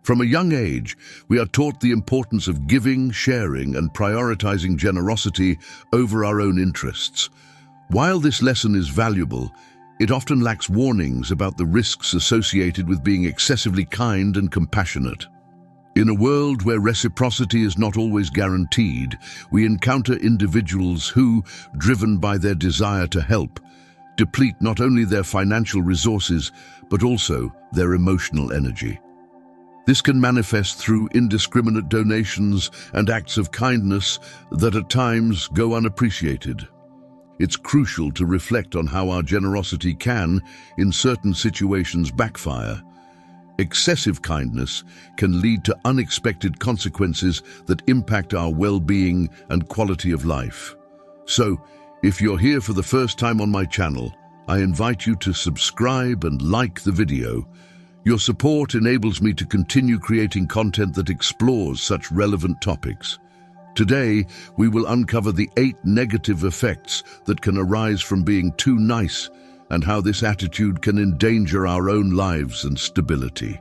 From a young age, we are taught the importance of giving, sharing, and prioritizing generosity over our own interests. While this lesson is valuable, it often lacks warnings about the risks associated with being excessively kind and compassionate. In a world where reciprocity is not always guaranteed, we encounter individuals who, driven by their desire to help, deplete not only their financial resources, but also their emotional energy. This can manifest through indiscriminate donations and acts of kindness that at times go unappreciated. It's crucial to reflect on how our generosity can, in certain situations, backfire. Excessive kindness can lead to unexpected consequences that impact our well-being and quality of life. So, if you're here for the first time on my channel, I invite you to subscribe and like the video. Your support enables me to continue creating content that explores such relevant topics. Today, we will uncover the 8 negative effects that can arise from being too nice and how this attitude can endanger our own lives and stability.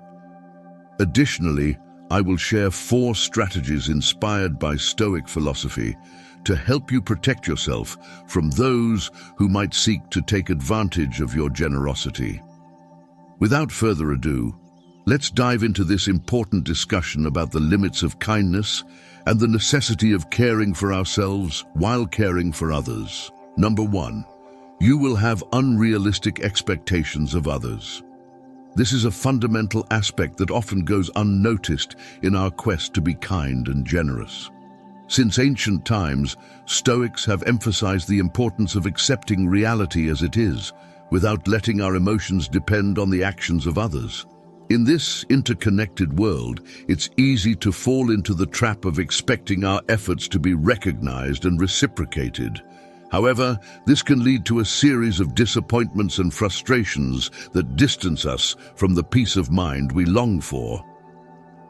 Additionally, I will share 4 strategies inspired by Stoic philosophy to help you protect yourself from those who might seek to take advantage of your generosity. Without further ado, let's dive into this important discussion about the limits of kindness and the necessity of caring for ourselves while caring for others. Number 1. You will have unrealistic expectations of others. This is a fundamental aspect that often goes unnoticed in our quest to be kind and generous. Since ancient times, Stoics have emphasized the importance of accepting reality as it is, without letting our emotions depend on the actions of others. In this interconnected world, it's easy to fall into the trap of expecting our efforts to be recognized and reciprocated. However, this can lead to a series of disappointments and frustrations that distance us from the peace of mind we long for.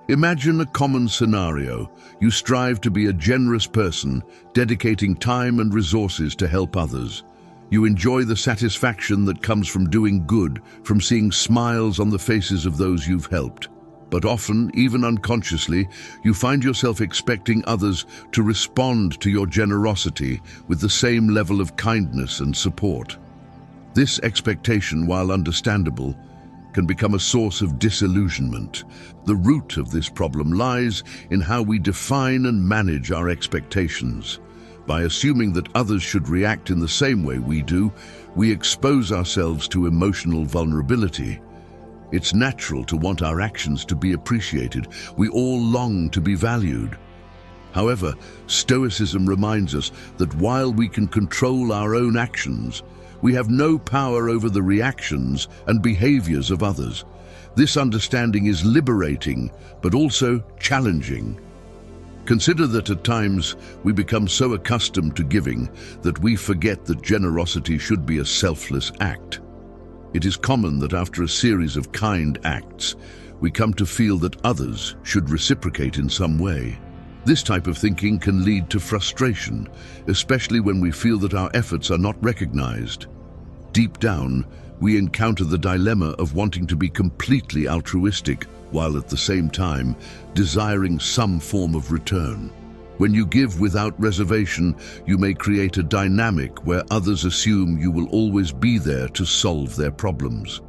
Imagine a common scenario. You strive to be a generous person, dedicating time and resources to help others. You enjoy the satisfaction that comes from doing good, from seeing smiles on the faces of those you've helped. But often, even unconsciously, you find yourself expecting others to respond to your generosity with the same level of kindness and support. This expectation, while understandable, can become a source of disillusionment. The root of this problem lies in how we define and manage our expectations. By assuming that others should react in the same way we do, we expose ourselves to emotional vulnerability. It's natural to want our actions to be appreciated. We all long to be valued. However, Stoicism reminds us that while we can control our own actions, we have no power over the reactions and behaviors of others. This understanding is liberating, but also challenging. Consider that at times we become so accustomed to giving that we forget that generosity should be a selfless act. It is common that after a series of kind acts, we come to feel that others should reciprocate in some way. This type of thinking can lead to frustration, especially when we feel that our efforts are not recognized. Deep down, we encounter the dilemma of wanting to be completely altruistic while at the same time desiring some form of return. When you give without reservation, you may create a dynamic where others assume you will always be there to solve their problems.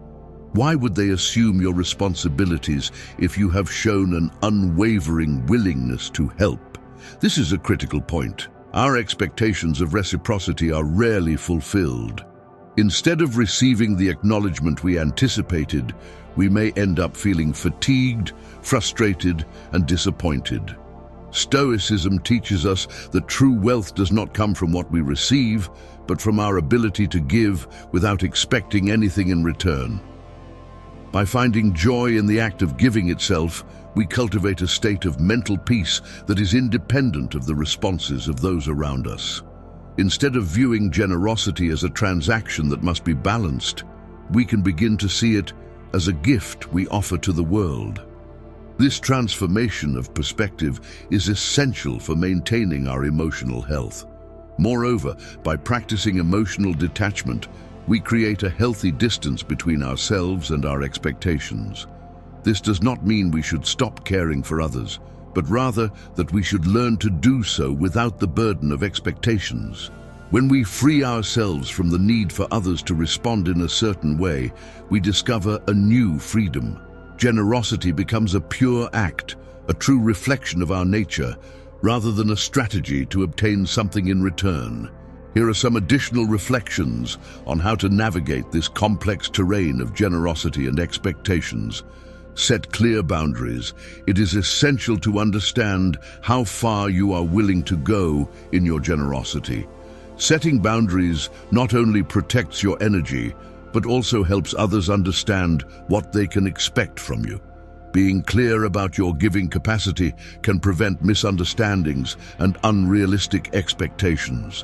Why would they assume your responsibilities if you have shown an unwavering willingness to help? This is a critical point. Our expectations of reciprocity are rarely fulfilled. Instead of receiving the acknowledgement we anticipated, we may end up feeling fatigued, frustrated, and disappointed. Stoicism teaches us that true wealth does not come from what we receive, but from our ability to give without expecting anything in return. By finding joy in the act of giving itself, we cultivate a state of mental peace that is independent of the responses of those around us. Instead of viewing generosity as a transaction that must be balanced, we can begin to see it as a gift we offer to the world. This transformation of perspective is essential for maintaining our emotional health. Moreover, by practicing emotional detachment, we create a healthy distance between ourselves and our expectations. This does not mean we should stop caring for others, but rather that we should learn to do so without the burden of expectations. When we free ourselves from the need for others to respond in a certain way, we discover a new freedom. Generosity becomes a pure act, a true reflection of our nature, rather than a strategy to obtain something in return. Here are some additional reflections on how to navigate this complex terrain of generosity and expectations. Set clear boundaries. It is essential to understand how far you are willing to go in your generosity. Setting boundaries not only protects your energy, but also helps others understand what they can expect from you. Being clear about your giving capacity can prevent misunderstandings and unrealistic expectations.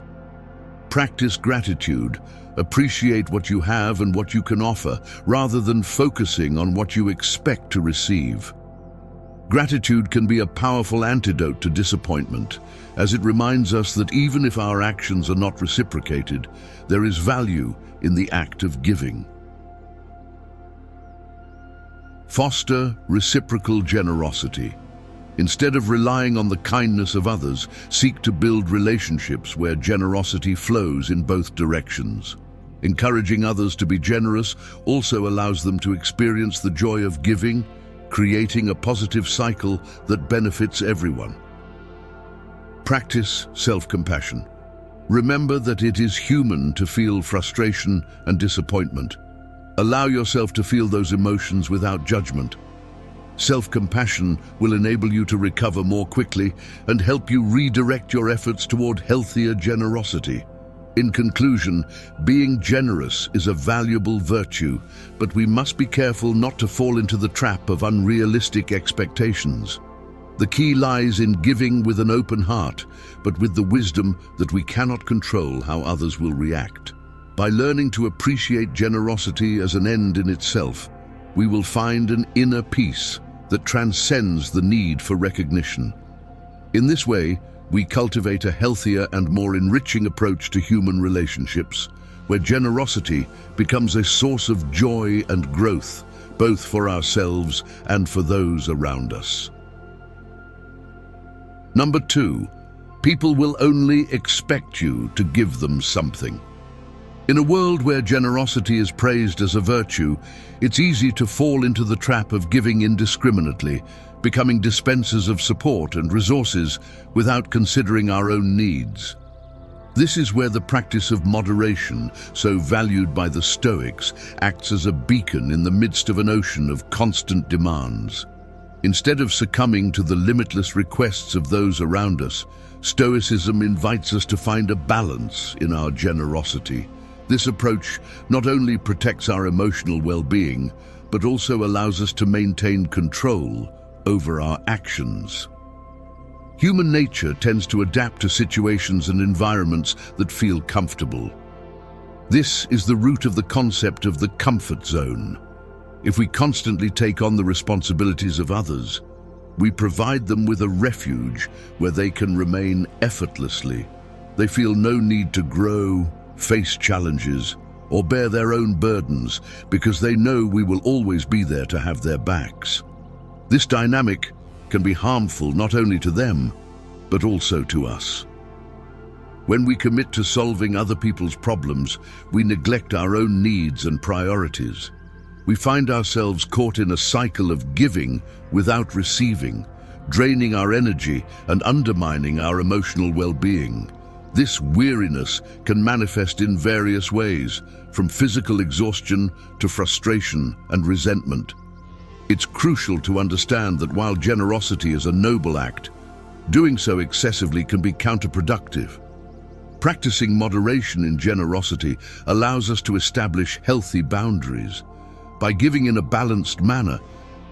Practice gratitude. Appreciate what you have and what you can offer, rather than focusing on what you expect to receive. Gratitude can be a powerful antidote to disappointment, as it reminds us that even if our actions are not reciprocated, there is value in the act of giving. Foster reciprocal generosity. Instead of relying on the kindness of others, seek to build relationships where generosity flows in both directions. Encouraging others to be generous also allows them to experience the joy of giving, creating a positive cycle that benefits everyone. Practice self-compassion. Remember that it is human to feel frustration and disappointment. Allow yourself to feel those emotions without judgment. Self-compassion will enable you to recover more quickly and help you redirect your efforts toward healthier generosity. In conclusion, being generous is a valuable virtue, but we must be careful not to fall into the trap of unrealistic expectations. The key lies in giving with an open heart, but with the wisdom that we cannot control how others will react. By learning to appreciate generosity as an end in itself, we will find an inner peace that transcends the need for recognition. In this way, we cultivate a healthier and more enriching approach to human relationships, where generosity becomes a source of joy and growth, both for ourselves and for those around us. Number 2, people will only expect you to give them something. In a world where generosity is praised as a virtue, it's easy to fall into the trap of giving indiscriminately, becoming dispensers of support and resources without considering our own needs. This is where the practice of moderation, so valued by the Stoics, acts as a beacon in the midst of an ocean of constant demands. Instead of succumbing to the limitless requests of those around us, Stoicism invites us to find a balance in our generosity. This approach not only protects our emotional well-being, but also allows us to maintain control over our actions. Human nature tends to adapt to situations and environments that feel comfortable. This is the root of the concept of the comfort zone. If we constantly take on the responsibilities of others, we provide them with a refuge where they can remain effortlessly. They feel no need to grow, face challenges, or bear their own burdens because they know we will always be there to have their backs. This dynamic can be harmful not only to them, but also to us. When we commit to solving other people's problems, we neglect our own needs and priorities. We find ourselves caught in a cycle of giving without receiving, draining our energy and undermining our emotional well-being. This weariness can manifest in various ways, from physical exhaustion to frustration and resentment. It's crucial to understand that while generosity is a noble act, doing so excessively can be counterproductive. Practicing moderation in generosity allows us to establish healthy boundaries. By giving in a balanced manner,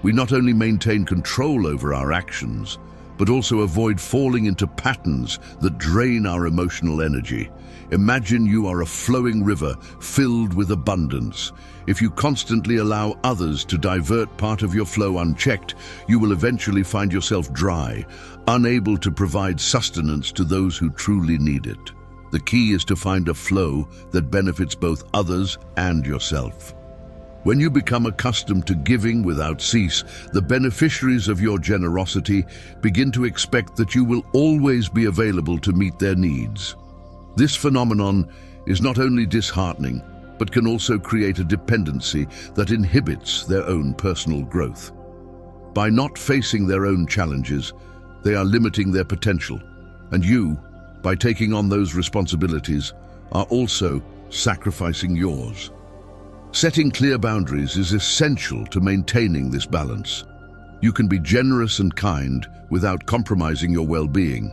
we not only maintain control over our actions, but also avoid falling into patterns that drain our emotional energy. Imagine you are a flowing river filled with abundance. If you constantly allow others to divert part of your flow unchecked, you will eventually find yourself dry, unable to provide sustenance to those who truly need it. The key is to find a flow that benefits both others and yourself. When you become accustomed to giving without cease, the beneficiaries of your generosity begin to expect that you will always be available to meet their needs. This phenomenon is not only disheartening, but can also create a dependency that inhibits their own personal growth. By not facing their own challenges, they are limiting their potential, and you, by taking on those responsibilities, are also sacrificing yours. Setting clear boundaries is essential to maintaining this balance. You can be generous and kind without compromising your well-being.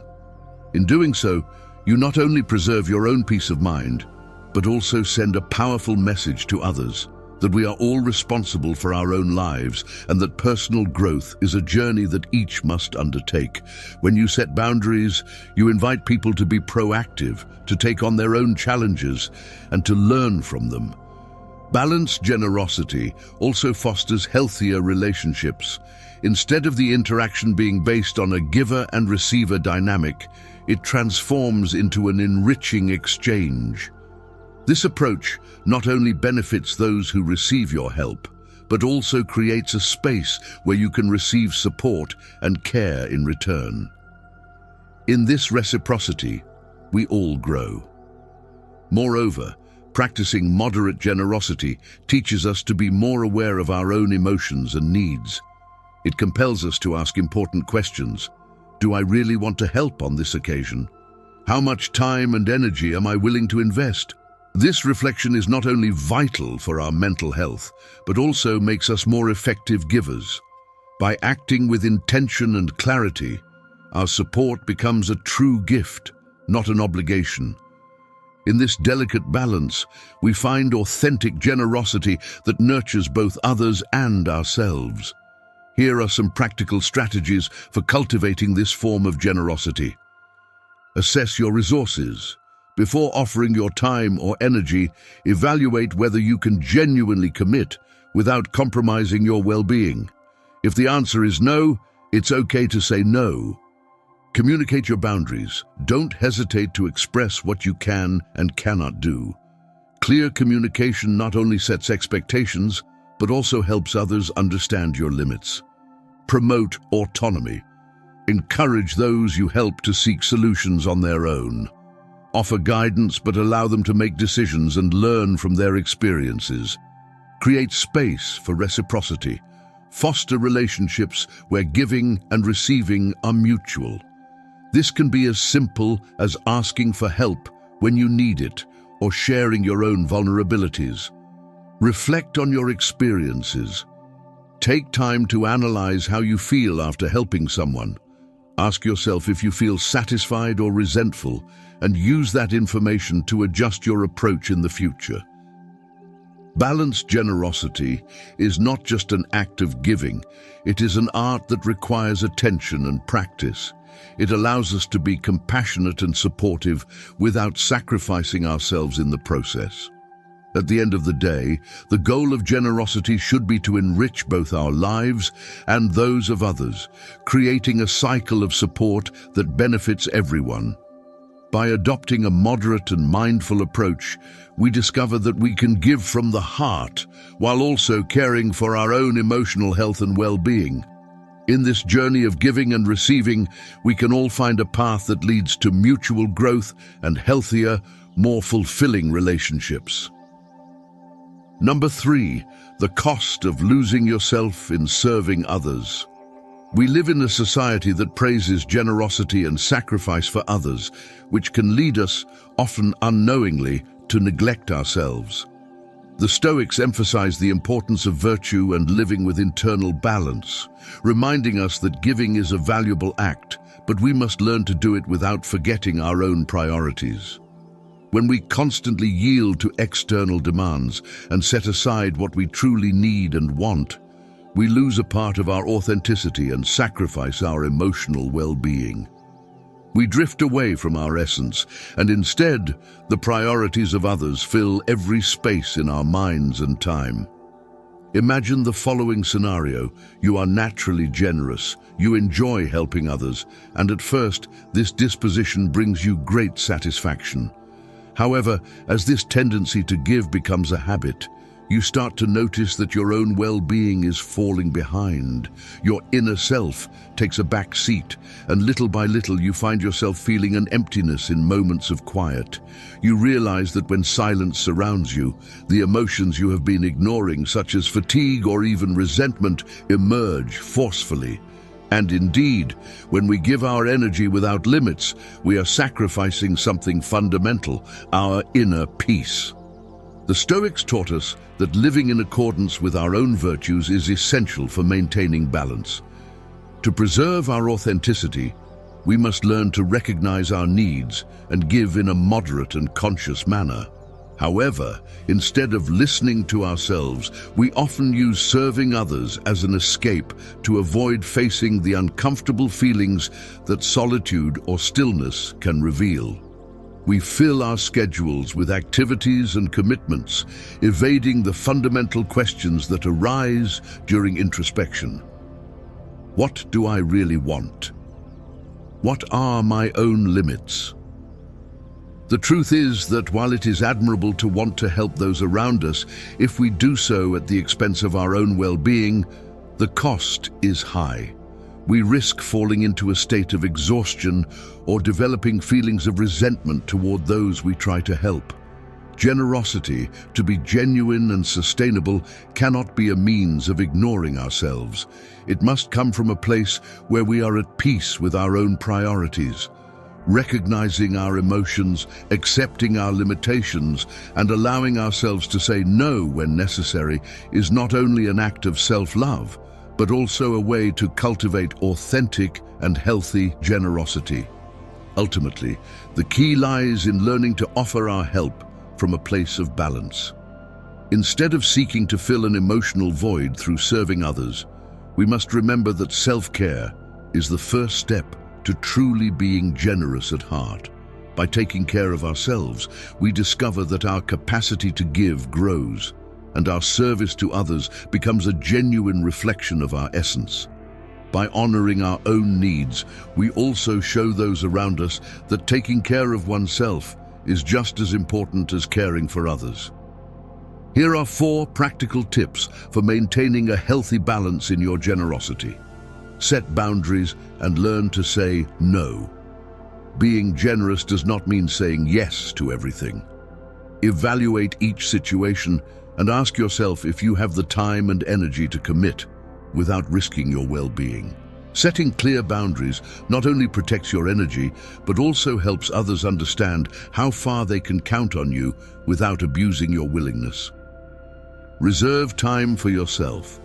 In doing so, you not only preserve your own peace of mind, but also send a powerful message to others that we are all responsible for our own lives and that personal growth is a journey that each must undertake. When you set boundaries, you invite people to be proactive, to take on their own challenges, and to learn from them. Balanced generosity also fosters healthier relationships. Instead of the interaction being based on a giver and receiver dynamic, it transforms into an enriching exchange. This approach not only benefits those who receive your help, but also creates a space where you can receive support and care in return. In this reciprocity, we all grow. Moreover, practicing moderate generosity teaches us to be more aware of our own emotions and needs. It compels us to ask important questions. Do I really want to help on this occasion? How much time and energy am I willing to invest? This reflection is not only vital for our mental health, but also makes us more effective givers. By acting with intention and clarity, our support becomes a true gift, not an obligation. In this delicate balance, we find authentic generosity that nurtures both others and ourselves. Here are some practical strategies for cultivating this form of generosity. Assess your resources. Before offering your time or energy, evaluate whether you can genuinely commit without compromising your well-being. If the answer is no, it's okay to say no. Communicate your boundaries. Don't hesitate to express what you can and cannot do. Clear communication not only sets expectations, but also helps others understand your limits. Promote autonomy. Encourage those you help to seek solutions on their own. Offer guidance, but allow them to make decisions and learn from their experiences. Create space for reciprocity. Foster relationships where giving and receiving are mutual. This can be as simple as asking for help when you need it or sharing your own vulnerabilities. Reflect on your experiences. Take time to analyze how you feel after helping someone. Ask yourself if you feel satisfied or resentful, and use that information to adjust your approach in the future. Balanced generosity is not just an act of giving, it is an art that requires attention and practice. It allows us to be compassionate and supportive without sacrificing ourselves in the process. At the end of the day, the goal of generosity should be to enrich both our lives and those of others, creating a cycle of support that benefits everyone. By adopting a moderate and mindful approach, we discover that we can give from the heart while also caring for our own emotional health and well-being. In this journey of giving and receiving, we can all find a path that leads to mutual growth and healthier, more fulfilling relationships. Number 3, the cost of losing yourself in serving others. We live in a society that praises generosity and sacrifice for others, which can lead us, often unknowingly, to neglect ourselves. The Stoics emphasize the importance of virtue and living with internal balance, reminding us that giving is a valuable act, but we must learn to do it without forgetting our own priorities. When we constantly yield to external demands and set aside what we truly need and want, we lose a part of our authenticity and sacrifice our emotional well-being. We drift away from our essence, and instead, the priorities of others fill every space in our minds and time. Imagine the following scenario. You are naturally generous, you enjoy helping others, and at first, this disposition brings you great satisfaction. However, as this tendency to give becomes a habit, you start to notice that your own well-being is falling behind. Your inner self takes a back seat, and little by little you find yourself feeling an emptiness in moments of quiet. You realize that when silence surrounds you, the emotions you have been ignoring, such as fatigue or even resentment, emerge forcefully. And indeed, when we give our energy without limits, we are sacrificing something fundamental, our inner peace. The Stoics taught us that living in accordance with our own virtues is essential for maintaining balance. To preserve our authenticity, we must learn to recognize our needs and give in a moderate and conscious manner. However, instead of listening to ourselves, we often use serving others as an escape to avoid facing the uncomfortable feelings that solitude or stillness can reveal. We fill our schedules with activities and commitments, evading the fundamental questions that arise during introspection. What do I really want? What are my own limits? The truth is that while it is admirable to want to help those around us, if we do so at the expense of our own well-being, the cost is high. We risk falling into a state of exhaustion or developing feelings of resentment toward those we try to help. Generosity, to be genuine and sustainable, cannot be a means of ignoring ourselves. It must come from a place where we are at peace with our own priorities. Recognizing our emotions, accepting our limitations, and allowing ourselves to say no when necessary is not only an act of self-love, but also a way to cultivate authentic and healthy generosity. Ultimately, the key lies in learning to offer our help from a place of balance. Instead of seeking to fill an emotional void through serving others, we must remember that self-care is the first step to truly being generous at heart. By taking care of ourselves, we discover that our capacity to give grows, and our service to others becomes a genuine reflection of our essence. By honoring our own needs, we also show those around us that taking care of oneself is just as important as caring for others. Here are 4 practical tips for maintaining a healthy balance in your generosity. Set boundaries and learn to say no. Being generous does not mean saying yes to everything. Evaluate each situation and ask yourself if you have the time and energy to commit without risking your well-being. Setting clear boundaries not only protects your energy, but also helps others understand how far they can count on you without abusing your willingness. Reserve time for yourself.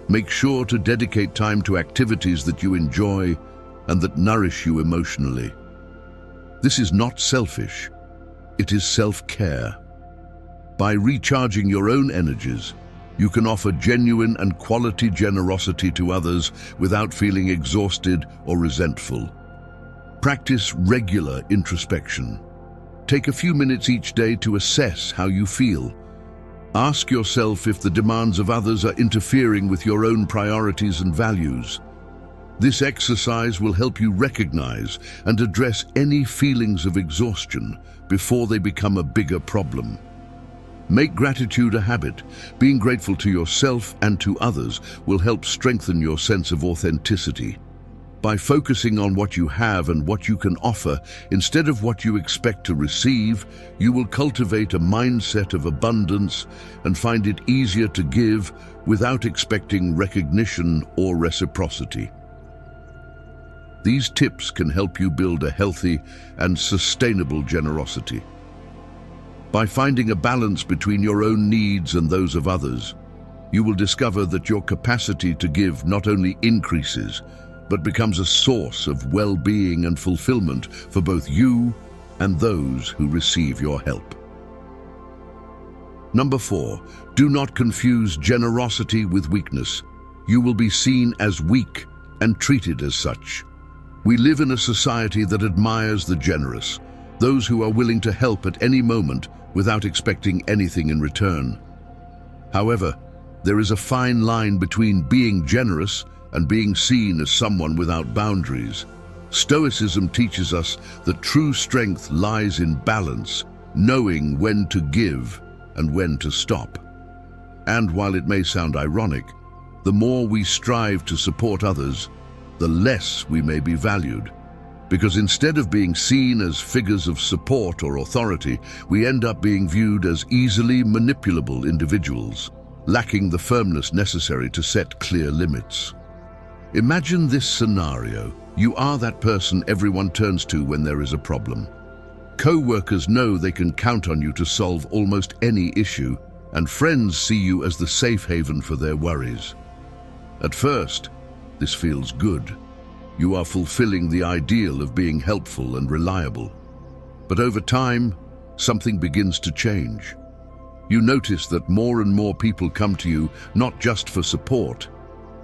Make sure to dedicate time to activities that you enjoy and that nourish you emotionally. This is not selfish, it is self-care. By recharging your own energies, you can offer genuine and quality generosity to others without feeling exhausted or resentful. Practice regular introspection. Take a few minutes each day to assess how you feel. Ask yourself if the demands of others are interfering with your own priorities and values. This exercise will help you recognize and address any feelings of exhaustion before they become a bigger problem. Make gratitude a habit. Being grateful to yourself and to others will help strengthen your sense of authenticity. By focusing on what you have and what you can offer, instead of what you expect to receive, you will cultivate a mindset of abundance and find it easier to give without expecting recognition or reciprocity. These tips can help you build a healthy and sustainable generosity. By finding a balance between your own needs and those of others, you will discover that your capacity to give not only increases, but becomes a source of well-being and fulfillment for both you and those who receive your help. Number 4, do not confuse generosity with weakness. You will be seen as weak and treated as such. We live in a society that admires the generous, those who are willing to help at any moment without expecting anything in return. However, there is a fine line between being generous and being seen as someone without boundaries. Stoicism teaches us that true strength lies in balance, knowing when to give and when to stop. And while it may sound ironic, the more we strive to support others, the less we may be valued. Because instead of being seen as figures of support or authority, we end up being viewed as easily manipulable individuals, lacking the firmness necessary to set clear limits. Imagine this scenario. You are that person everyone turns to when there is a problem. Co-workers know they can count on you to solve almost any issue, and friends see you as the safe haven for their worries. At first, this feels good. You are fulfilling the ideal of being helpful and reliable. But over time, something begins to change. You notice that more and more people come to you not just for support,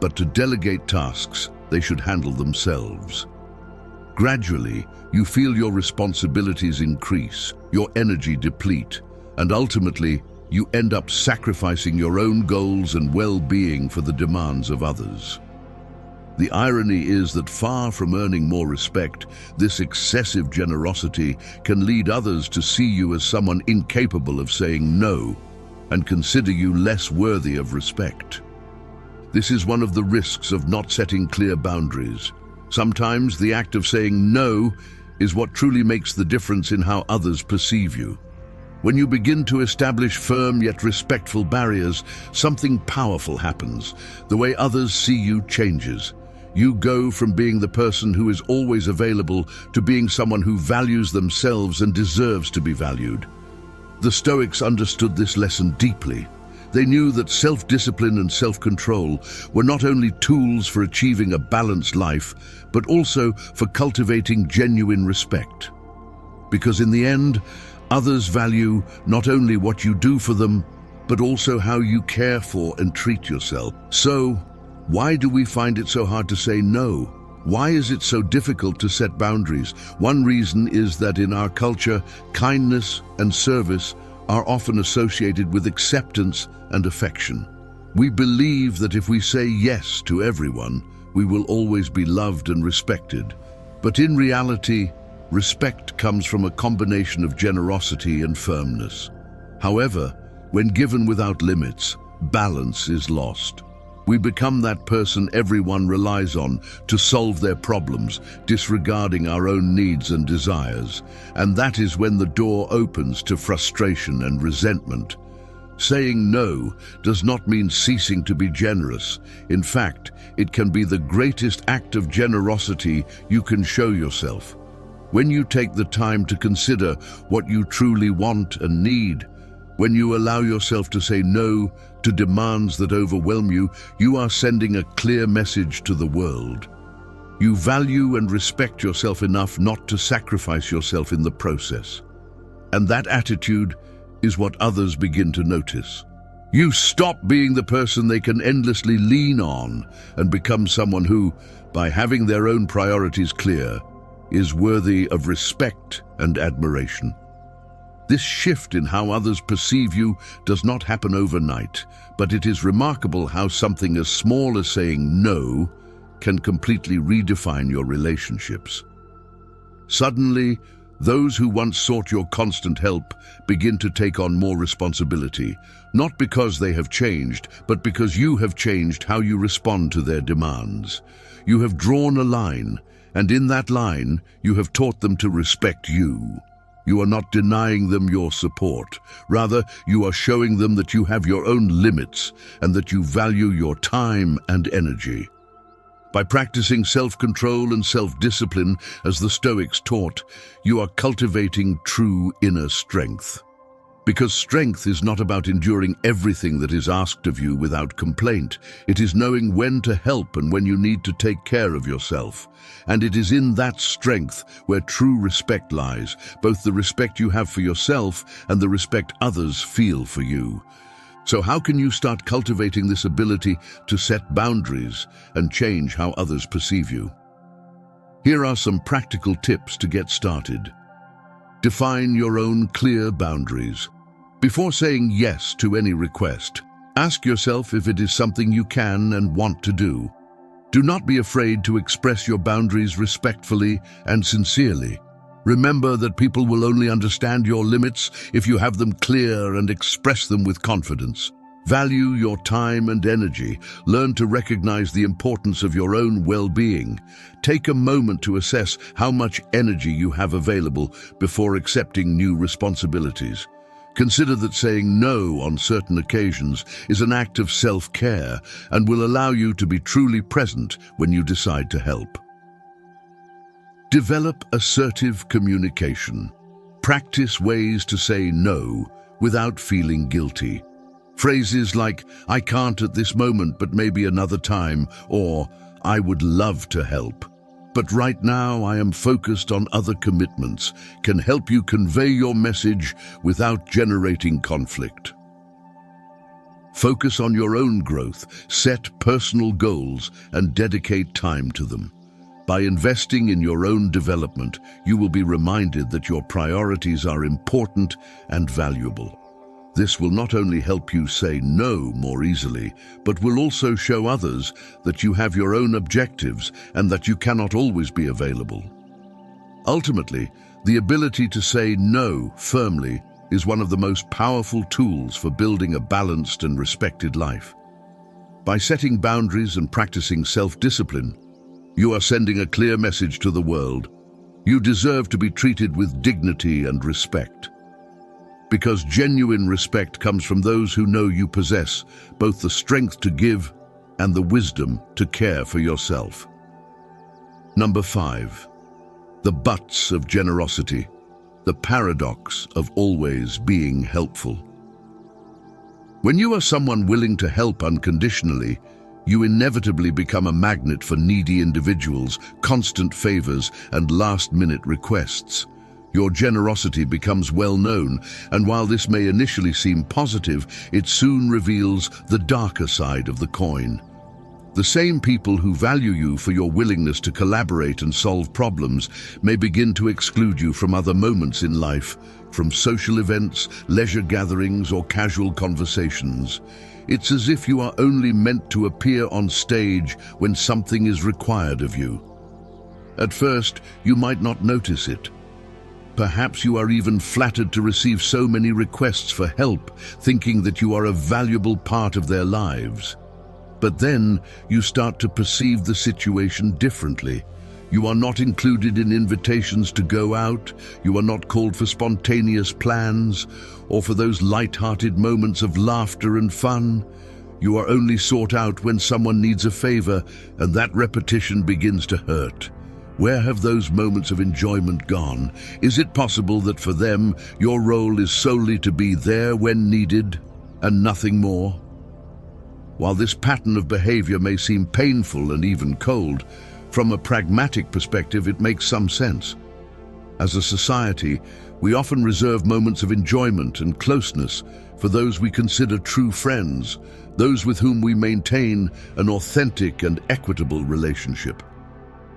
but to delegate tasks they should handle themselves. Gradually, you feel your responsibilities increase, your energy deplete, and ultimately, you end up sacrificing your own goals and well-being for the demands of others. The irony is that far from earning more respect, this excessive generosity can lead others to see you as someone incapable of saying no and consider you less worthy of respect. This is one of the risks of not setting clear boundaries. Sometimes the act of saying no is what truly makes the difference in how others perceive you. When you begin to establish firm yet respectful barriers, something powerful happens. The way others see you changes. You go from being the person who is always available to being someone who values themselves and deserves to be valued. The Stoics understood this lesson deeply. They knew that self-discipline and self-control were not only tools for achieving a balanced life, but also for cultivating genuine respect. Because in the end, others value not only what you do for them, but also how you care for and treat yourself. So, why do we find it so hard to say no? Why is it so difficult to set boundaries? One reason is that in our culture, kindness and service are often associated with acceptance and affection. We believe that if we say yes to everyone, we will always be loved and respected. But in reality, respect comes from a combination of generosity and firmness. However, when given without limits, balance is lost. We become that person everyone relies on to solve their problems, disregarding our own needs and desires. And that is when the door opens to frustration and resentment. Saying no does not mean ceasing to be generous. In fact, it can be the greatest act of generosity you can show yourself. When you take the time to consider what you truly want and need, when you allow yourself to say no to demands that overwhelm you, you are sending a clear message to the world. You value and respect yourself enough not to sacrifice yourself in the process. And that attitude is what others begin to notice. You stop being the person they can endlessly lean on and become someone who, by having their own priorities clear, is worthy of respect and admiration. This shift in how others perceive you does not happen overnight, but it is remarkable how something as small as saying no can completely redefine your relationships. Suddenly, those who once sought your constant help begin to take on more responsibility, not because they have changed, but because you have changed how you respond to their demands. You have drawn a line, and in that line, you have taught them to respect you. You are not denying them your support. Rather, you are showing them that you have your own limits and that you value your time and energy. By practicing self-control and self-discipline, as the Stoics taught, you are cultivating true inner strength. Because strength is not about enduring everything that is asked of you without complaint. It is knowing when to help and when you need to take care of yourself. And it is in that strength where true respect lies, both the respect you have for yourself and the respect others feel for you. So how can you start cultivating this ability to set boundaries and change how others perceive you? Here are some practical tips to get started. Define your own clear boundaries. Before saying yes to any request, ask yourself if it is something you can and want to do. Do not be afraid to express your boundaries respectfully and sincerely. Remember that people will only understand your limits if you have them clear and express them with confidence. Value your time and energy. Learn to recognize the importance of your own well-being. Take a moment to assess how much energy you have available before accepting new responsibilities. Consider that saying no on certain occasions is an act of self-care and will allow you to be truly present when you decide to help. Develop assertive communication. Practice ways to say no without feeling guilty. Phrases like, "I can't at this moment, but maybe another time," or "I would love to help, but right now I am focused on other commitments," can help you convey your message without generating conflict. Focus on your own growth, set personal goals, and dedicate time to them. By investing in your own development, you will be reminded that your priorities are important and valuable. This will not only help you say no more easily, but will also show others that you have your own objectives and that you cannot always be available. Ultimately, the ability to say no firmly is one of the most powerful tools for building a balanced and respected life. By setting boundaries and practicing self-discipline, you are sending a clear message to the world. You deserve to be treated with dignity and respect. Because genuine respect comes from those who know you possess both the strength to give and the wisdom to care for yourself. Number 5. The buts of generosity, the paradox of always being helpful. When you are someone willing to help unconditionally, you inevitably become a magnet for needy individuals, constant favors, and last-minute requests. Your generosity becomes well known, and while this may initially seem positive, it soon reveals the darker side of the coin. The same people who value you for your willingness to collaborate and solve problems may begin to exclude you from other moments in life, from social events, leisure gatherings, or casual conversations. It's as if you are only meant to appear on stage when something is required of you. At first, you might not notice it. Perhaps you are even flattered to receive so many requests for help, thinking that you are a valuable part of their lives. But then you start to perceive the situation differently. You are not included in invitations to go out, you are not called for spontaneous plans, or for those light-hearted moments of laughter and fun. You are only sought out when someone needs a favor, and that repetition begins to hurt. Where have those moments of enjoyment gone? Is it possible that for them, your role is solely to be there when needed, and nothing more? While this pattern of behavior may seem painful and even cold, from a pragmatic perspective, it makes some sense. As a society, we often reserve moments of enjoyment and closeness for those we consider true friends, those with whom we maintain an authentic and equitable relationship.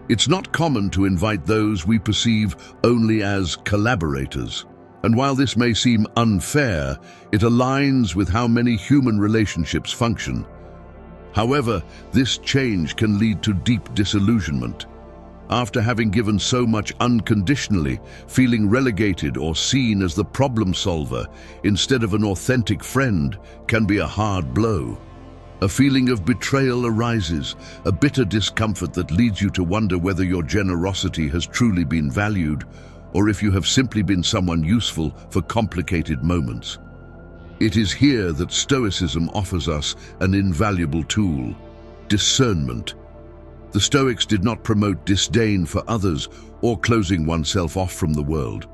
It's not common to invite those we perceive only as collaborators. And while this may seem unfair, it aligns with how many human relationships function. However, this change can lead to deep disillusionment. After having given so much unconditionally, feeling relegated or seen as the problem solver instead of an authentic friend can be a hard blow. A feeling of betrayal arises, a bitter discomfort that leads you to wonder whether your generosity has truly been valued, or if you have simply been someone useful for complicated moments. It is here that Stoicism offers us an invaluable tool: discernment. The Stoics did not promote disdain for others or closing oneself off from the world.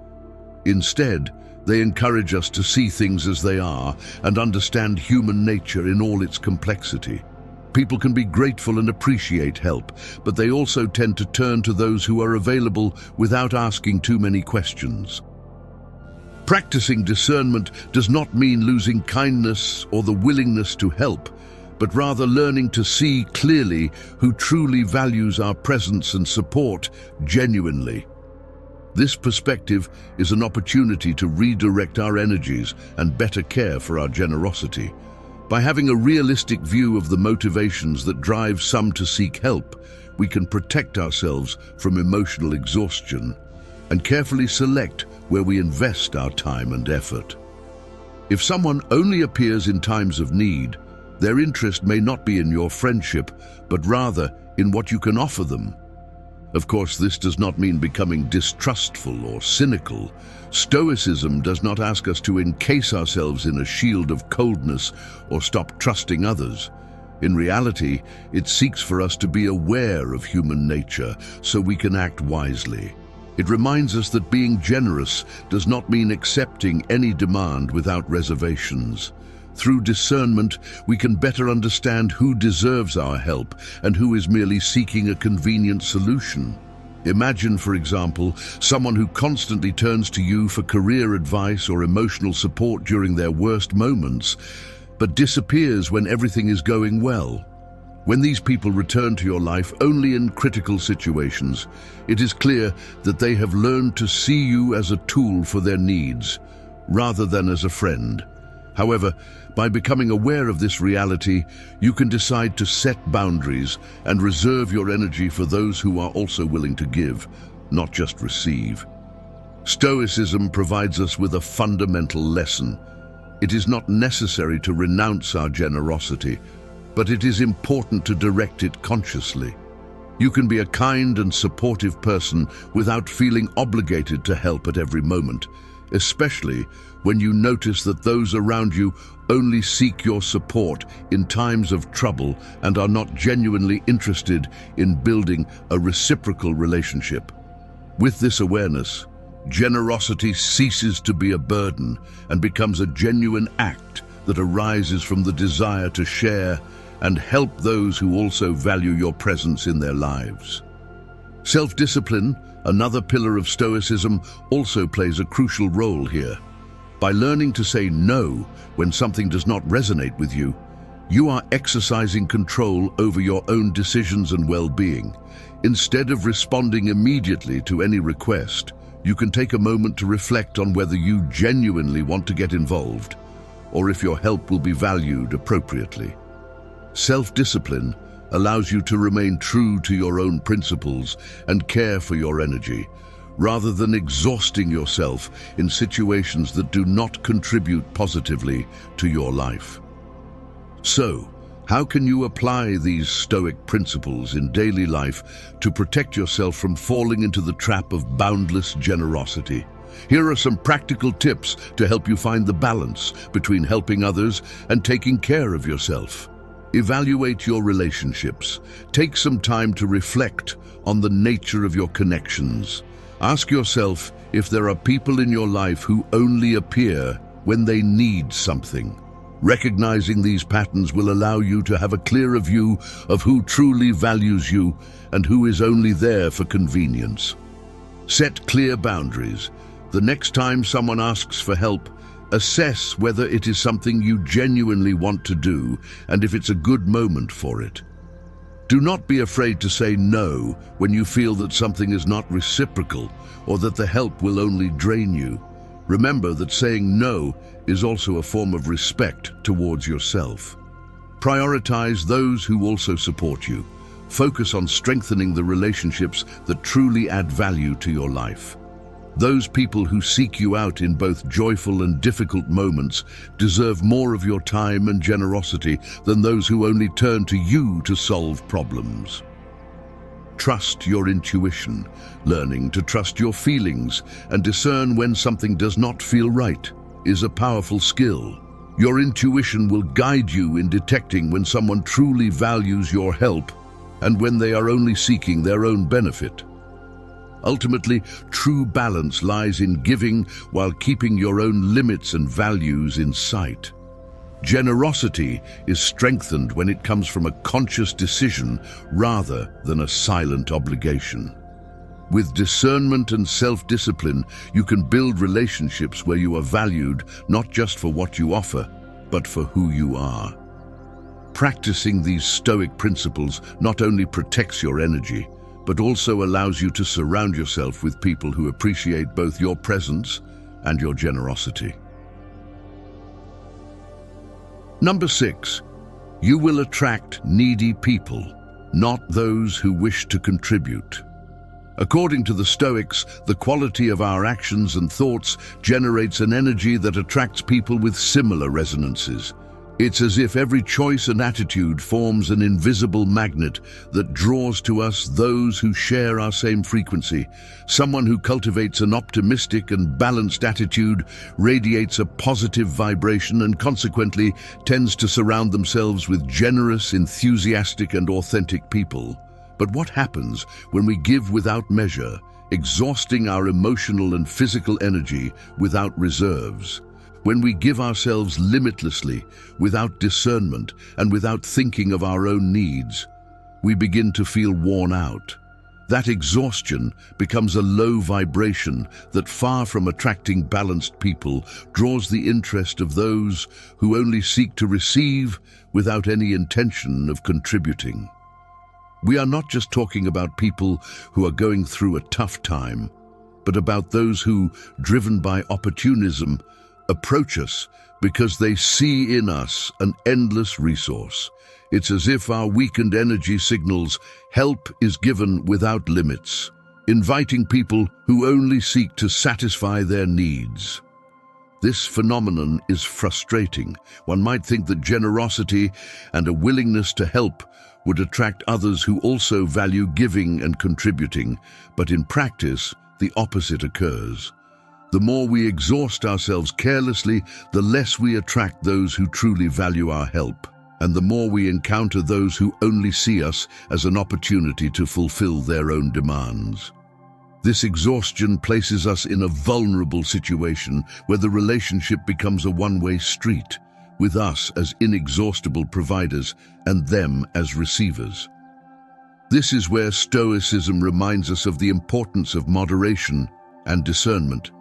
Instead, they encourage us to see things as they are and understand human nature in all its complexity. People can be grateful and appreciate help, but they also tend to turn to those who are available without asking too many questions. Practicing discernment does not mean losing kindness or the willingness to help, but rather learning to see clearly who truly values our presence and support genuinely. This perspective is an opportunity to redirect our energies and better care for our generosity. By having a realistic view of the motivations that drive some to seek help, we can protect ourselves from emotional exhaustion and carefully select where we invest our time and effort. If someone only appears in times of need, their interest may not be in your friendship, but rather in what you can offer them. Of course, this does not mean becoming distrustful or cynical. Stoicism does not ask us to encase ourselves in a shield of coldness or stop trusting others. In reality, it seeks for us to be aware of human nature so we can act wisely. It reminds us that being generous does not mean accepting any demand without reservations. Through discernment, we can better understand who deserves our help and who is merely seeking a convenient solution. Imagine, for example, someone who constantly turns to you for career advice or emotional support during their worst moments, but disappears when everything is going well. When these people return to your life only in critical situations, it is clear that they have learned to see you as a tool for their needs, rather than as a friend. However, by becoming aware of this reality, you can decide to set boundaries and reserve your energy for those who are also willing to give, not just receive. Stoicism provides us with a fundamental lesson. It is not necessary to renounce our generosity, but it is important to direct it consciously. You can be a kind and supportive person without feeling obligated to help at every moment, especially when you notice that those around you only seek your support in times of trouble and are not genuinely interested in building a reciprocal relationship. With this awareness, generosity ceases to be a burden and becomes a genuine act that arises from the desire to share and help those who also value your presence in their lives. Self-discipline, another pillar of Stoicism, also plays a crucial role here. By learning to say no when something does not resonate with you, you are exercising control over your own decisions and well-being. Instead of responding immediately to any request, you can take a moment to reflect on whether you genuinely want to get involved, or if your help will be valued appropriately. Self-discipline allows you to remain true to your own principles and care for your energy, rather than exhausting yourself in situations that do not contribute positively to your life. So, how can you apply these Stoic principles in daily life to protect yourself from falling into the trap of boundless generosity? Here are some practical tips to help you find the balance between helping others and taking care of yourself. Evaluate your relationships. Take some time to reflect on the nature of your connections. Ask yourself if there are people in your life who only appear when they need something. Recognizing these patterns will allow you to have a clearer view of who truly values you and who is only there for convenience. Set clear boundaries. The next time someone asks for help, assess whether it is something you genuinely want to do and if it's a good moment for it. Do not be afraid to say no when you feel that something is not reciprocal or that the help will only drain you. Remember that saying no is also a form of respect towards yourself. Prioritize those who also support you. Focus on strengthening the relationships that truly add value to your life. Those people who seek you out in both joyful and difficult moments deserve more of your time and generosity than those who only turn to you to solve problems. Trust your intuition. Learning to trust your feelings and discern when something does not feel right is a powerful skill. Your intuition will guide you in detecting when someone truly values your help and when they are only seeking their own benefit. Ultimately, true balance lies in giving while keeping your own limits and values in sight. Generosity is strengthened when it comes from a conscious decision rather than a silent obligation. With discernment and self-discipline, you can build relationships where you are valued not just for what you offer, but for who you are. Practicing these Stoic principles not only protects your energy, but also allows you to surround yourself with people who appreciate both your presence and your generosity. Number 6, you will attract needy people, not those who wish to contribute. According to the Stoics, the quality of our actions and thoughts generates an energy that attracts people with similar resonances. It's as if every choice and attitude forms an invisible magnet that draws to us those who share our same frequency. Someone who cultivates an optimistic and balanced attitude radiates a positive vibration and consequently tends to surround themselves with generous, enthusiastic, and authentic people. But what happens when we give without measure, exhausting our emotional and physical energy without reserves? When we give ourselves limitlessly, without discernment and without thinking of our own needs, we begin to feel worn out. That exhaustion becomes a low vibration that, far from attracting balanced people, draws the interest of those who only seek to receive without any intention of contributing. We are not just talking about people who are going through a tough time, but about those who, driven by opportunism, approach us because they see in us an endless resource. It's as if our weakened energy signals help is given without limits, inviting people who only seek to satisfy their needs. This phenomenon is frustrating. One might think that generosity and a willingness to help would attract others who also value giving and contributing, but in practice, the opposite occurs. The more we exhaust ourselves carelessly, the less we attract those who truly value our help, and the more we encounter those who only see us as an opportunity to fulfill their own demands. This exhaustion places us in a vulnerable situation where the relationship becomes a one-way street, with us as inexhaustible providers and them as receivers. This is where Stoicism reminds us of the importance of moderation and discernment.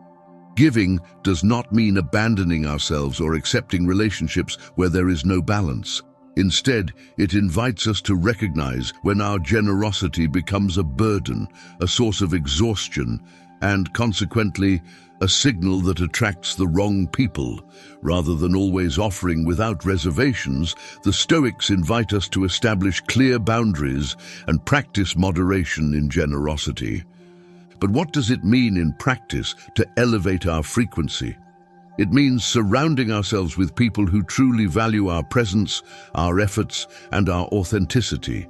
Giving does not mean abandoning ourselves or accepting relationships where there is no balance. Instead, it invites us to recognize when our generosity becomes a burden, a source of exhaustion, and consequently, a signal that attracts the wrong people. Rather than always offering without reservations, the Stoics invite us to establish clear boundaries and practice moderation in generosity. But what does it mean in practice to elevate our frequency? It means surrounding ourselves with people who truly value our presence, our efforts, and our authenticity.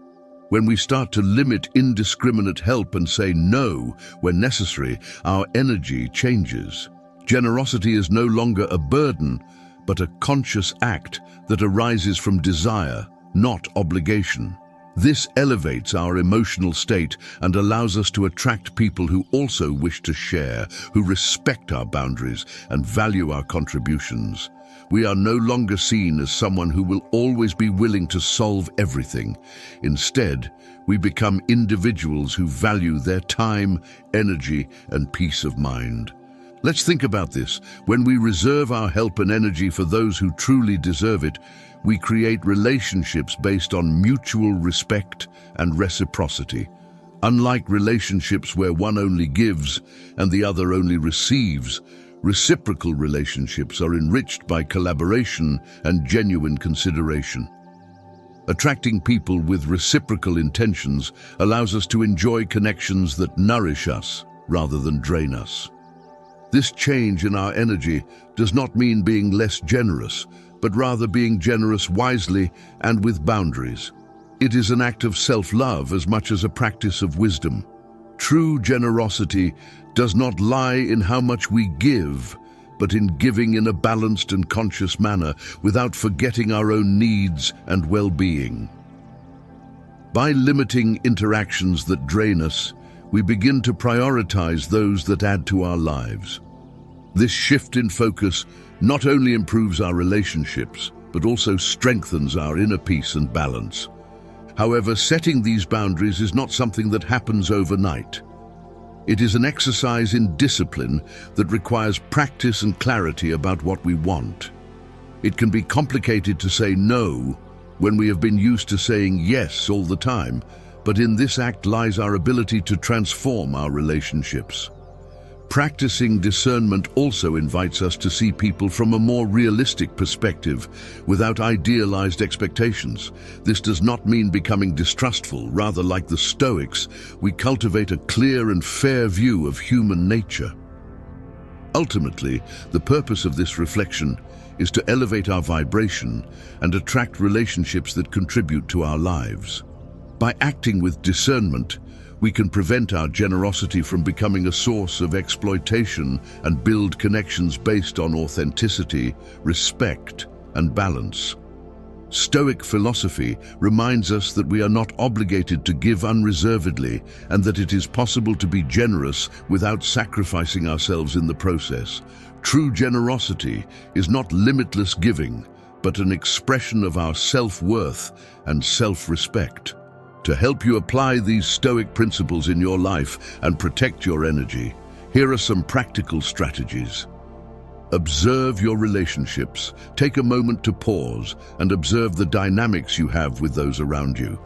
When we start to limit indiscriminate help and say no when necessary, our energy changes. Generosity is no longer a burden, but a conscious act that arises from desire, not obligation. This elevates our emotional state and allows us to attract people who also wish to share, who respect our boundaries and value our contributions. We are no longer seen as someone who will always be willing to solve everything. Instead, we become individuals who value their time, energy, and peace of mind. Let's think about this. When we reserve our help and energy for those who truly deserve it, we create relationships based on mutual respect and reciprocity. Unlike relationships where one only gives and the other only receives, reciprocal relationships are enriched by collaboration and genuine consideration. Attracting people with reciprocal intentions allows us to enjoy connections that nourish us rather than drain us. This change in our energy does not mean being less generous, but rather being generous wisely and with boundaries. It is an act of self-love as much as a practice of wisdom. True generosity does not lie in how much we give, but in giving in a balanced and conscious manner without forgetting our own needs and well-being. By limiting interactions that drain us, we begin to prioritize those that add to our lives. This shift in focus not only improves our relationships, but also strengthens our inner peace and balance. However, setting these boundaries is not something that happens overnight. It is an exercise in discipline that requires practice and clarity about what we want. It can be complicated to say no when we have been used to saying yes all the time, but in this act lies our ability to transform our relationships. Practicing discernment also invites us to see people from a more realistic perspective, without idealized expectations. This does not mean becoming distrustful. Rather, like the Stoics, we cultivate a clear and fair view of human nature. Ultimately, the purpose of this reflection is to elevate our vibration and attract relationships that contribute to our lives. By acting with discernment, we can prevent our generosity from becoming a source of exploitation and build connections based on authenticity, respect, and balance. Stoic philosophy reminds us that we are not obligated to give unreservedly and that it is possible to be generous without sacrificing ourselves in the process. True generosity is not limitless giving, but an expression of our self-worth and self-respect. To help you apply these Stoic principles in your life and protect your energy, here are some practical strategies. Observe your relationships. Take a moment to pause and observe the dynamics you have with those around you.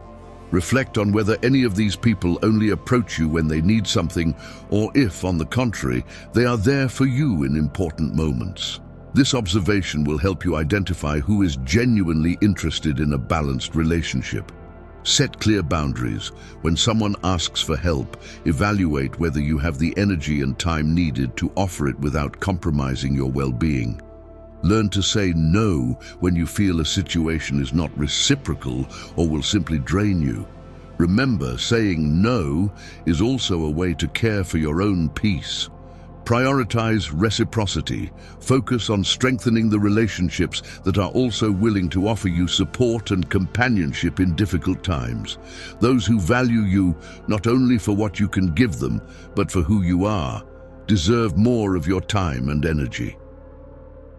Reflect on whether any of these people only approach you when they need something, or if, on the contrary, they are there for you in important moments. This observation will help you identify who is genuinely interested in a balanced relationship. Set clear boundaries. When someone asks for help, evaluate whether you have the energy and time needed to offer it without compromising your well-being. Learn to say no when you feel a situation is not reciprocal or will simply drain you. Remember, saying no is also a way to care for your own peace. Prioritize reciprocity. Focus on strengthening the relationships that are also willing to offer you support and companionship in difficult times. Those who value you not only for what you can give them, but for who you are, deserve more of your time and energy.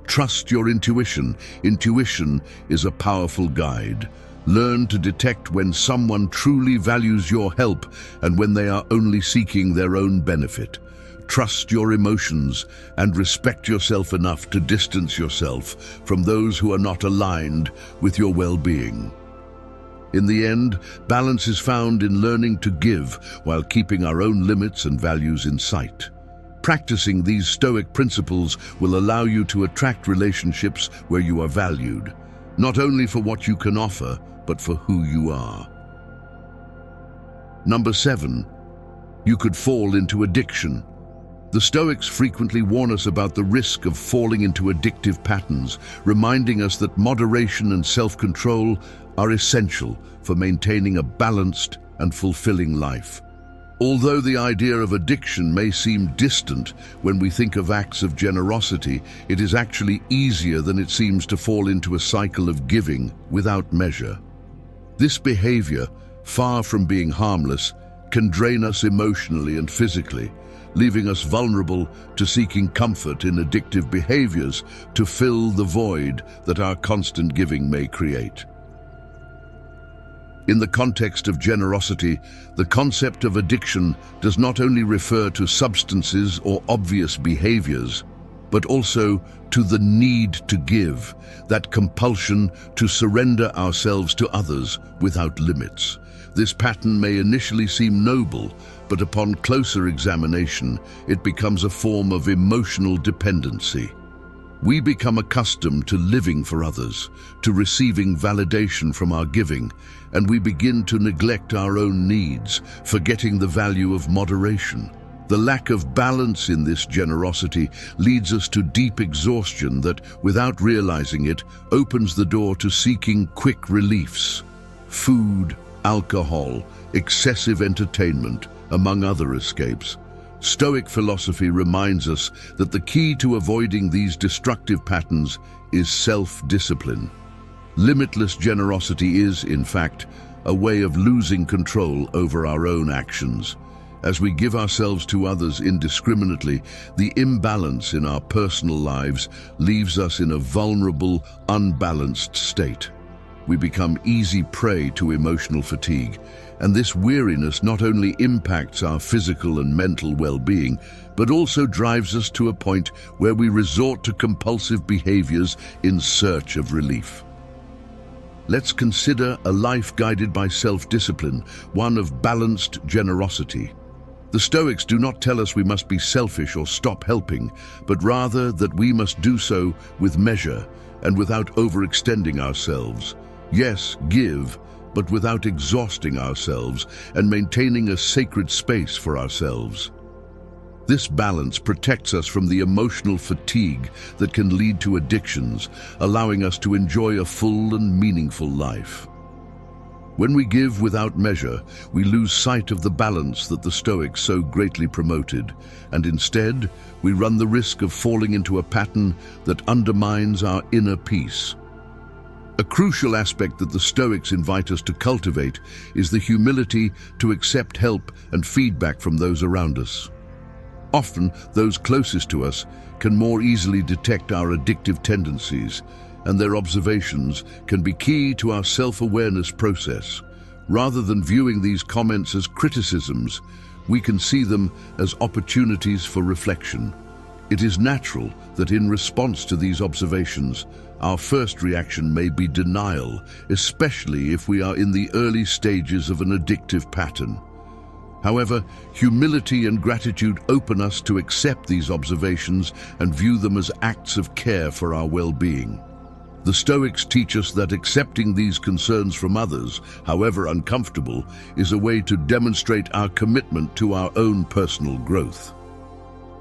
Trust your intuition. Intuition is a powerful guide. Learn to detect when someone truly values your help and when they are only seeking their own benefit. Trust your emotions and respect yourself enough to distance yourself from those who are not aligned with your well-being. In the end, balance is found in learning to give while keeping our own limits and values in sight. Practicing these Stoic principles will allow you to attract relationships where you are valued, not only for what you can offer, but for who you are. Number 7, you could fall into addiction. The Stoics frequently warn us about the risk of falling into addictive patterns, reminding us that moderation and self-control are essential for maintaining a balanced and fulfilling life. Although the idea of addiction may seem distant when we think of acts of generosity, it is actually easier than it seems to fall into a cycle of giving without measure. This behavior, far from being harmless, can drain us emotionally and physically, leaving us vulnerable to seeking comfort in addictive behaviors to fill the void that our constant giving may create. In the context of generosity, the concept of addiction does not only refer to substances or obvious behaviors, but also to the need to give, that compulsion to surrender ourselves to others without limits. This pattern may initially seem noble, but upon closer examination, it becomes a form of emotional dependency. We become accustomed to living for others, to receiving validation from our giving, and we begin to neglect our own needs, forgetting the value of moderation. The lack of balance in this generosity leads us to deep exhaustion that, without realizing it, opens the door to seeking quick reliefs. Food, alcohol, excessive entertainment, among other escapes. Stoic philosophy reminds us that the key to avoiding these destructive patterns is self-discipline. Limitless generosity is, in fact, a way of losing control over our own actions. As we give ourselves to others indiscriminately, the imbalance in our personal lives leaves us in a vulnerable, unbalanced state. We become easy prey to emotional fatigue, and this weariness not only impacts our physical and mental well-being, but also drives us to a point where we resort to compulsive behaviors in search of relief. Let's consider a life guided by self-discipline, one of balanced generosity. The Stoics do not tell us we must be selfish or stop helping, but rather that we must do so with measure and without overextending ourselves. Yes, give, but without exhausting ourselves and maintaining a sacred space for ourselves. This balance protects us from the emotional fatigue that can lead to addictions, allowing us to enjoy a full and meaningful life. When we give without measure, we lose sight of the balance that the Stoics so greatly promoted, and instead, we run the risk of falling into a pattern that undermines our inner peace. A crucial aspect that the Stoics invite us to cultivate is the humility to accept help and feedback from those around us. Often, those closest to us can more easily detect our addictive tendencies, and their observations can be key to our self-awareness process. Rather than viewing these comments as criticisms, we can see them as opportunities for reflection. It is natural that in response to these observations, our first reaction may be denial, especially if we are in the early stages of an addictive pattern. However, humility and gratitude open us to accept these observations and view them as acts of care for our well-being. The Stoics teach us that accepting these concerns from others, however uncomfortable, is a way to demonstrate our commitment to our own personal growth.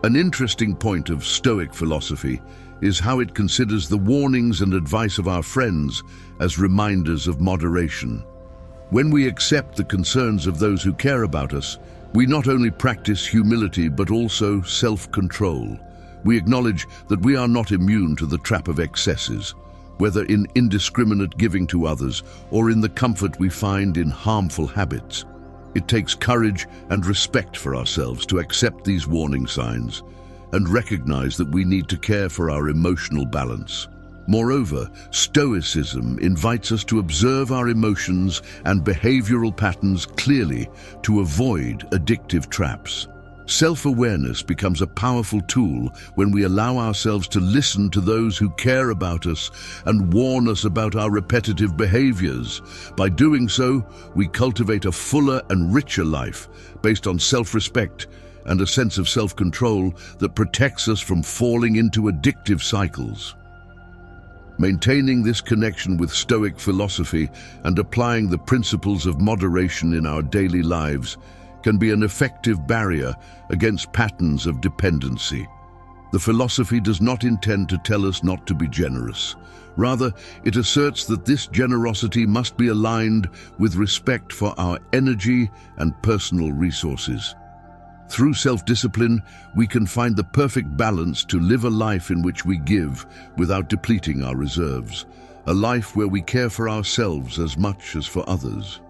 An interesting point of Stoic philosophy is how it considers the warnings and advice of our friends as reminders of moderation. When we accept the concerns of those who care about us, we not only practice humility but also self-control. We acknowledge that we are not immune to the trap of excesses, whether in indiscriminate giving to others or in the comfort we find in harmful habits. It takes courage and respect for ourselves to accept these warning signs and recognize that we need to care for our emotional balance. Moreover, Stoicism invites us to observe our emotions and behavioral patterns clearly to avoid addictive traps. Self-awareness becomes a powerful tool when we allow ourselves to listen to those who care about us and warn us about our repetitive behaviors. By doing so, we cultivate a fuller and richer life based on self-respect and a sense of self-control that protects us from falling into addictive cycles. Maintaining this connection with Stoic philosophy and applying the principles of moderation in our daily lives can be an effective barrier against patterns of dependency. The philosophy does not intend to tell us not to be generous. Rather, it asserts that this generosity must be aligned with respect for our energy and personal resources. Through self-discipline, we can find the perfect balance to live a life in which we give without depleting our reserves, a life where we care for ourselves as much as for others.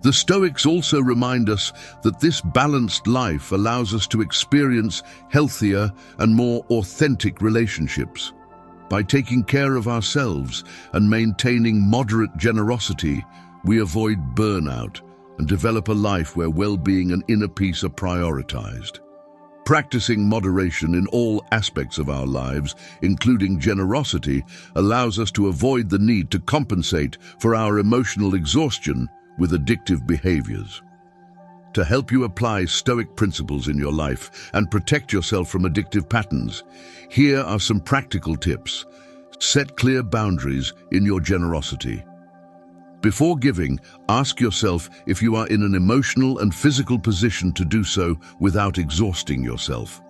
The Stoics also remind us that this balanced life allows us to experience healthier and more authentic relationships. By taking care of ourselves and maintaining moderate generosity, we avoid burnout and develop a life where well-being and inner peace are prioritized. Practicing moderation in all aspects of our lives, including generosity, allows us to avoid the need to compensate for our emotional exhaustion with addictive behaviors. To help you apply Stoic principles in your life and protect yourself from addictive patterns, here are some practical tips. Set clear boundaries in your generosity. Before giving, ask yourself if you are in an emotional and physical position to do so without exhausting yourself.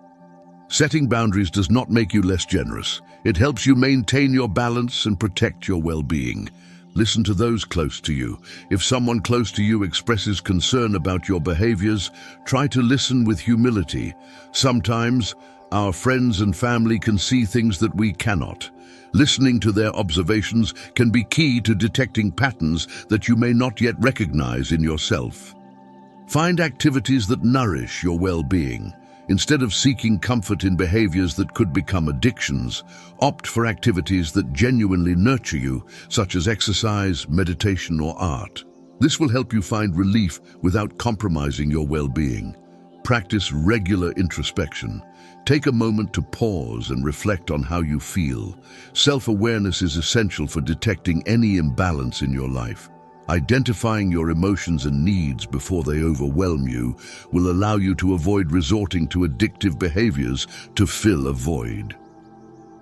Setting boundaries does not make you less generous. It helps you maintain your balance and protect your well-being. Listen to those close to you. If someone close to you expresses concern about your behaviors, try to listen with humility. Sometimes, our friends and family can see things that we cannot. Listening to their observations can be key to detecting patterns that you may not yet recognize in yourself. Find activities that nourish your well-being. Instead of seeking comfort in behaviors that could become addictions, opt for activities that genuinely nurture you, such as exercise, meditation, or art. This will help you find relief without compromising your well-being. Practice regular introspection. Take a moment to pause and reflect on how you feel. Self-awareness is essential for detecting any imbalance in your life. Identifying your emotions and needs before they overwhelm you will allow you to avoid resorting to addictive behaviors to fill a void.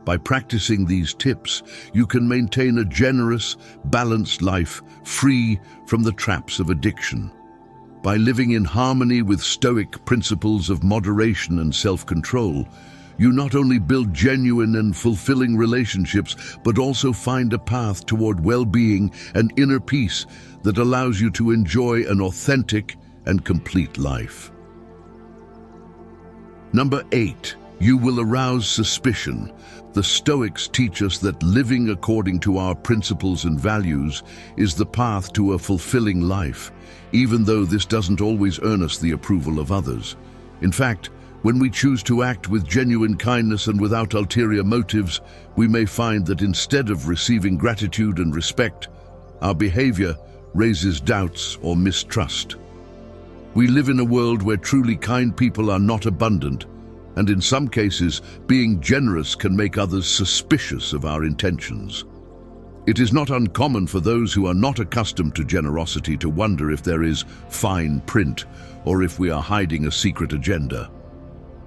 By practicing these tips, you can maintain a generous, balanced life free from the traps of addiction. By living in harmony with Stoic principles of moderation and self-control, you not only build genuine and fulfilling relationships, but also find a path toward well-being and inner peace that allows you to enjoy an authentic and complete life. Number 8. You will arouse suspicion. The Stoics teach us that living according to our principles and values is the path to a fulfilling life, even though this doesn't always earn us the approval of others. In fact, when we choose to act with genuine kindness and without ulterior motives, we may find that instead of receiving gratitude and respect, our behavior raises doubts or mistrust. We live in a world where truly kind people are not abundant, and in some cases, being generous can make others suspicious of our intentions. It is not uncommon for those who are not accustomed to generosity to wonder if there is fine print or if we are hiding a secret agenda.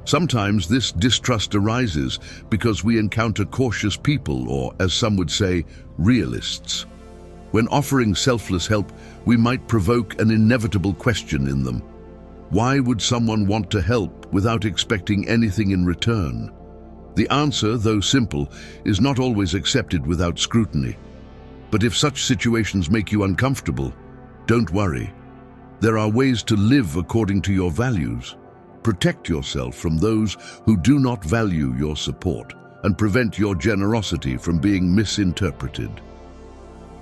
Sometimes this distrust arises because we encounter cautious people or, as some would say, realists. When offering selfless help, we might provoke an inevitable question in them. Why would someone want to help without expecting anything in return? The answer, though simple, is not always accepted without scrutiny. But if such situations make you uncomfortable, don't worry. There are ways to live according to your values. Protect yourself from those who do not value your support and prevent your generosity from being misinterpreted.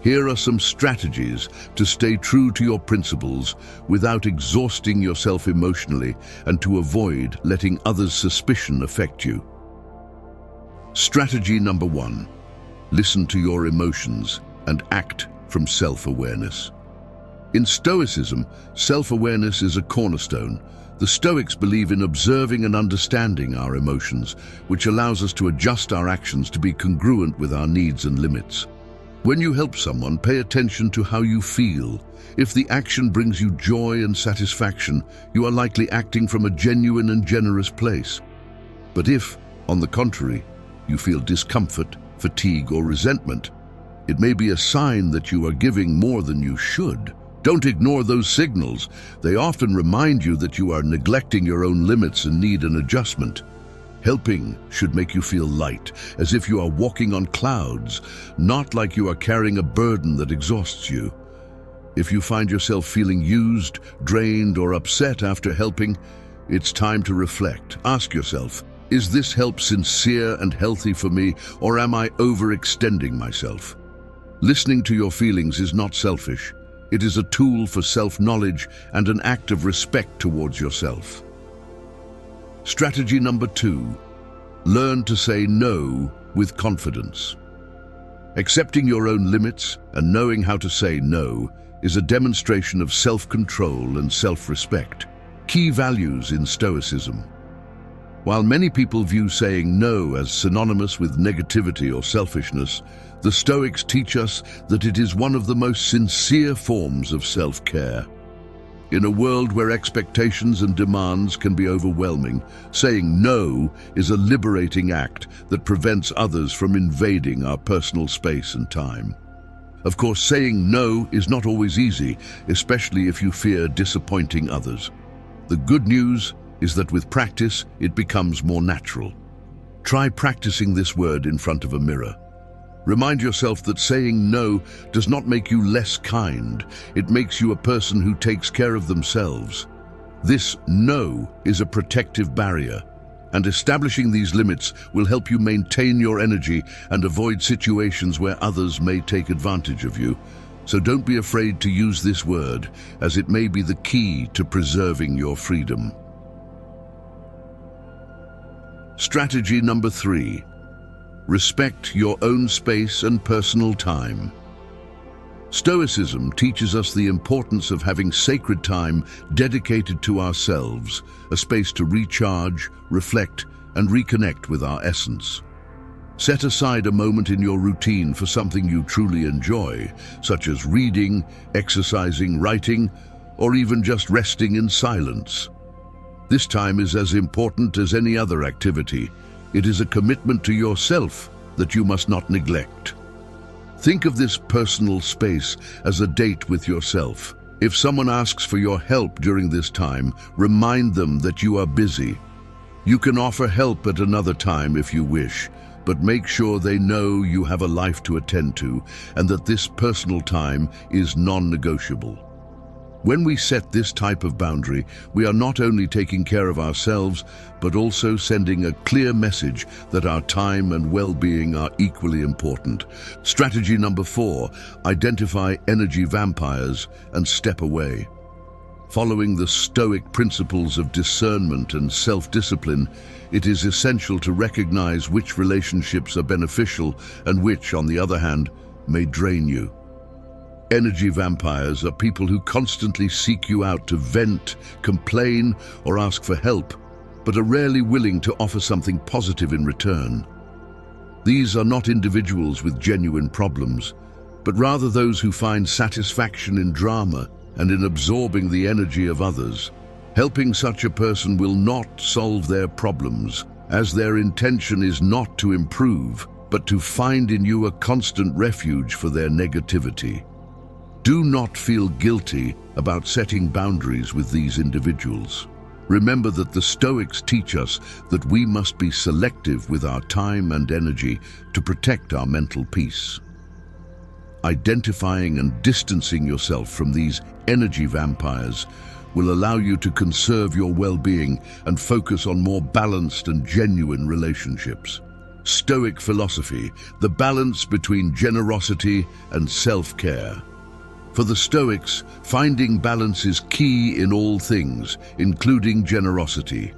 Here are some strategies to stay true to your principles without exhausting yourself emotionally and to avoid letting others' suspicion affect you. Strategy number 1. Listen to your emotions and act from self-awareness. In Stoicism, self-awareness is a cornerstone. The Stoics believe in observing and understanding our emotions, which allows us to adjust our actions to be congruent with our needs and limits. When you help someone, pay attention to how you feel. If the action brings you joy and satisfaction, you are likely acting from a genuine and generous place. But if, on the contrary, you feel discomfort, fatigue, or resentment, it may be a sign that you are giving more than you should. Don't ignore those signals. They often remind you that you are neglecting your own limits and need an adjustment. Helping should make you feel light, as if you are walking on clouds, not like you are carrying a burden that exhausts you. If you find yourself feeling used, drained, or upset after helping, it's time to reflect. Ask yourself, is this help sincere and healthy for me, or am I overextending myself? Listening to your feelings is not selfish. It is a tool for self-knowledge and an act of respect towards yourself. Strategy number 2. Learn to say no with confidence. Accepting your own limits and knowing how to say no is a demonstration of self-control and self-respect, key values in Stoicism. While many people view saying no as synonymous with negativity or selfishness, the Stoics teach us that it is one of the most sincere forms of self-care. In a world where expectations and demands can be overwhelming, saying no is a liberating act that prevents others from invading our personal space and time. Of course, saying no is not always easy, especially if you fear disappointing others. The good news is that with practice, it becomes more natural. Try practicing this word in front of a mirror. Remind yourself that saying no does not make you less kind. It makes you a person who takes care of themselves. This no is a protective barrier, and establishing these limits will help you maintain your energy and avoid situations where others may take advantage of you. So don't be afraid to use this word, as it may be the key to preserving your freedom. Strategy number 3. Respect your own space and personal time. Stoicism teaches us the importance of having sacred time dedicated to ourselves, a space to recharge, reflect, and reconnect with our essence. Set aside a moment in your routine for something you truly enjoy, such as reading, exercising, writing, or even just resting in silence. This time is as important as any other activity. It is a commitment to yourself that you must not neglect. Think of this personal space as a date with yourself. If someone asks for your help during this time, remind them that you are busy. You can offer help at another time if you wish, but make sure they know you have a life to attend to and that this personal time is non-negotiable. When we set this type of boundary, we are not only taking care of ourselves, but also sending a clear message that our time and well-being are equally important. Strategy number 4, identify energy vampires and step away. Following the Stoic principles of discernment and self-discipline, it is essential to recognize which relationships are beneficial and which, on the other hand, may drain you. Energy vampires are people who constantly seek you out to vent, complain, or ask for help, but are rarely willing to offer something positive in return. These are not individuals with genuine problems, but rather those who find satisfaction in drama and in absorbing the energy of others. Helping such a person will not solve their problems, as their intention is not to improve, but to find in you a constant refuge for their negativity. Do not feel guilty about setting boundaries with these individuals. Remember that the Stoics teach us that we must be selective with our time and energy to protect our mental peace. Identifying and distancing yourself from these energy vampires will allow you to conserve your well-being and focus on more balanced and genuine relationships. Stoic philosophy, the balance between generosity and self-care. For the Stoics, finding balance is key in all things, including generosity.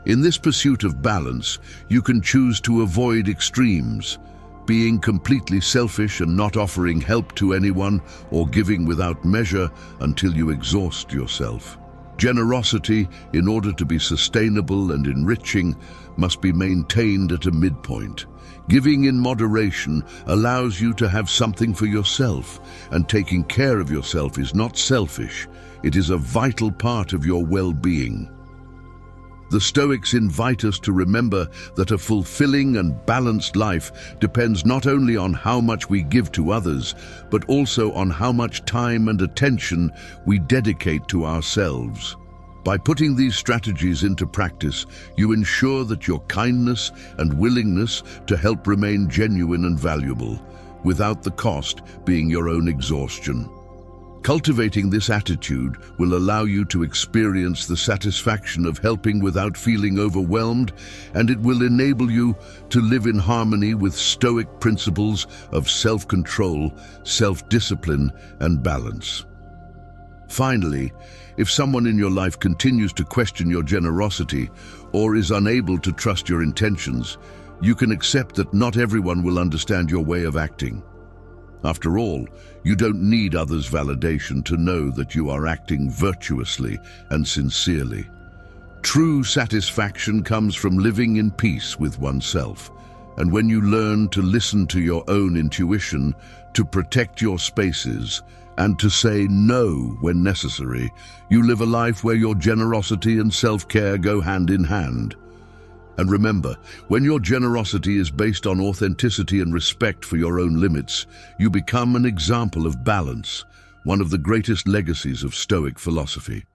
In this pursuit of balance, you can choose to avoid extremes, being completely selfish and not offering help to anyone, or giving without measure until you exhaust yourself. Generosity, in order to be sustainable and enriching, must be maintained at a midpoint. Giving in moderation allows you to have something for yourself, and taking care of yourself is not selfish. It is a vital part of your well-being. The Stoics invite us to remember that a fulfilling and balanced life depends not only on how much we give to others, but also on how much time and attention we dedicate to ourselves. By putting these strategies into practice, you ensure that your kindness and willingness to help remain genuine and valuable, without the cost being your own exhaustion. Cultivating this attitude will allow you to experience the satisfaction of helping without feeling overwhelmed, and it will enable you to live in harmony with Stoic principles of self-control, self-discipline, and balance. Finally, if someone in your life continues to question your generosity or is unable to trust your intentions, you can accept that not everyone will understand your way of acting. After all, you don't need others' validation to know that you are acting virtuously and sincerely. True satisfaction comes from living in peace with oneself, and when you learn to listen to your own intuition, to protect your spaces, and to say no when necessary, you live a life where your generosity and self-care go hand in hand. And remember, when your generosity is based on authenticity and respect for your own limits, you become an example of balance, one of the greatest legacies of Stoic philosophy.